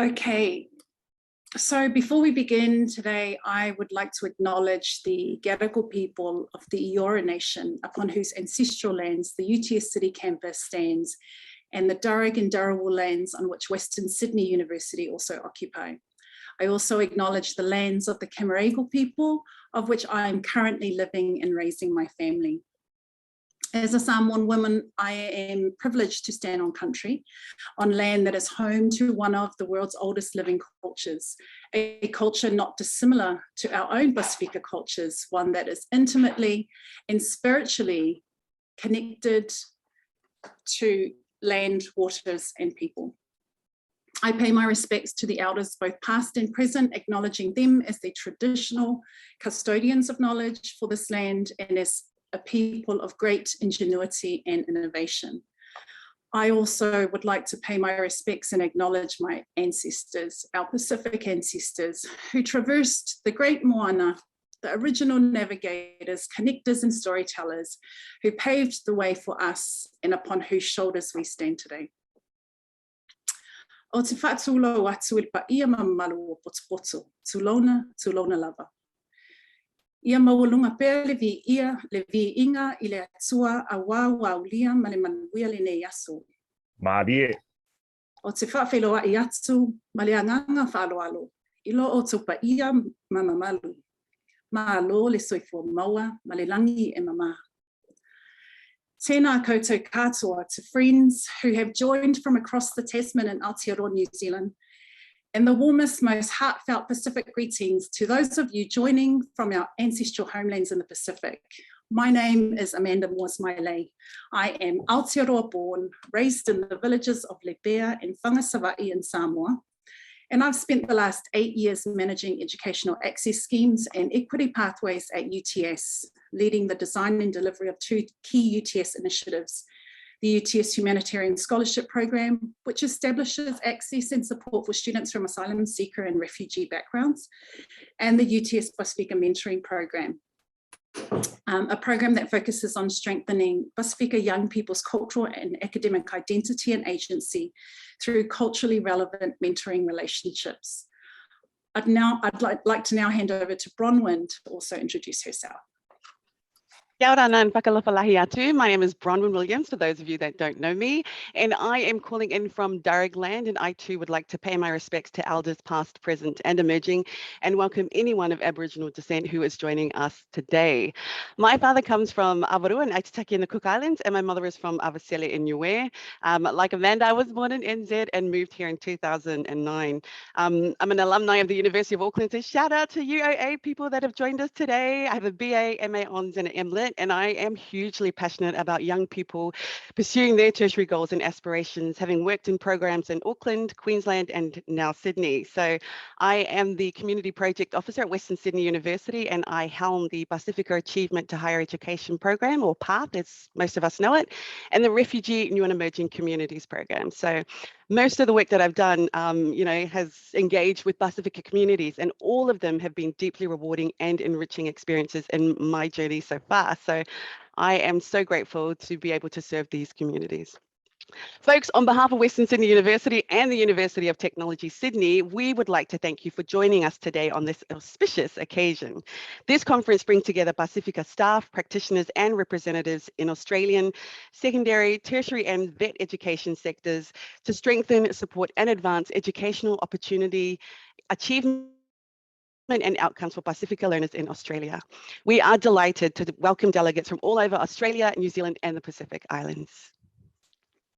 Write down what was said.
Okay, so before we begin today, I would like to acknowledge the Gadigal people of the Eora Nation, upon whose ancestral lands the UTS City campus stands, and the Darug and Darawal lands on which Western Sydney University also occupy. I also acknowledge the lands of the Camaragal people, of which I am currently living and raising my family. As a Samoan woman, I am privileged to stand on country, on land that is home to one of the world's oldest living cultures, a culture not dissimilar to our own Pasifika cultures, one that is intimately and spiritually connected to land, waters, and people. I pay my respects to the elders, both past and present, acknowledging them as the traditional custodians of knowledge for this land and as a people of great ingenuity and innovation. I also would like to pay my respects and acknowledge my ancestors, our Pacific ancestors, who traversed the great moana, the original navigators, connectors, and storytellers, who paved the way for us and upon whose shoulders we stand today. O te whaatūlo atu il pa ia mamalu o potopoto, tūlona lava. Ia mawalunga pēr le vi inga i le atua a wāwaulia ma le manuia le nei aso. Marie. O te whawheloa I atu ma le anganga whaloalo, ilo o tupa ia mamamalu. Maalo le soifua maua ma le langi e mama. Tēnā koutou katoa to friends who have joined from across the Tasman and Aotearoa, New Zealand, and the warmest, most heartfelt Pacific greetings to those of you joining from our ancestral homelands in the Pacific. My name is Amanda Moors-Mailei. I am Aotearoa born, raised in the villages of Lebea and Whangasava'i in Samoa, and I've spent the last 8 years managing educational access schemes and equity pathways at UTS, leading the design and delivery of 2 key UTS initiatives: the UTS Humanitarian Scholarship Program, which establishes access and support for students from asylum seeker and refugee backgrounds, and the UTS Pasifika Mentoring Program, a program that focuses on strengthening Pasifika young people's cultural and academic identity and agency through culturally relevant mentoring relationships. I'd like to now hand over to Bronwyn to also introduce herself. Kia ora nā whakalawhalahi atu. My name is Bronwyn Williams, for those of you that don't know me, and I am calling in from Darug land, and I too would like to pay my respects to elders past, present and emerging, and welcome anyone of Aboriginal descent who is joining us today. My father comes from Avarua and Aitutaki in the Cook Islands, and my mother is from Avasele in Niue. Like Amanda, I was born in NZ and moved here in 2009. I'm an alumni of the University of Auckland, so shout out to UOA people that have joined us today. I have a BA, MA Hons and an MLit. And I am hugely passionate about young people pursuing their tertiary goals and aspirations, having worked in programs in Auckland, Queensland, and now Sydney. So I am the Community Project Officer at Western Sydney University, and I helm the Pasifika Achievement to Higher Education Program, or PATH, as most of us know it, and the Refugee, New and Emerging Communities Program. So most of the work that I've done, has engaged with Pasifika communities, and all of them have been deeply rewarding and enriching experiences in my journey so far. So I am so grateful to be able to serve these communities. Folks, on behalf of Western Sydney University and the University of Technology Sydney, we would like to thank you for joining us today on this auspicious occasion. This conference brings together Pasifika staff, practitioners and representatives in Australian, secondary, tertiary and vet education sectors to strengthen, support and advance educational opportunity, achievement and outcomes for Pasifika learners in Australia. We are delighted to welcome delegates from all over Australia, New Zealand and the Pacific Islands.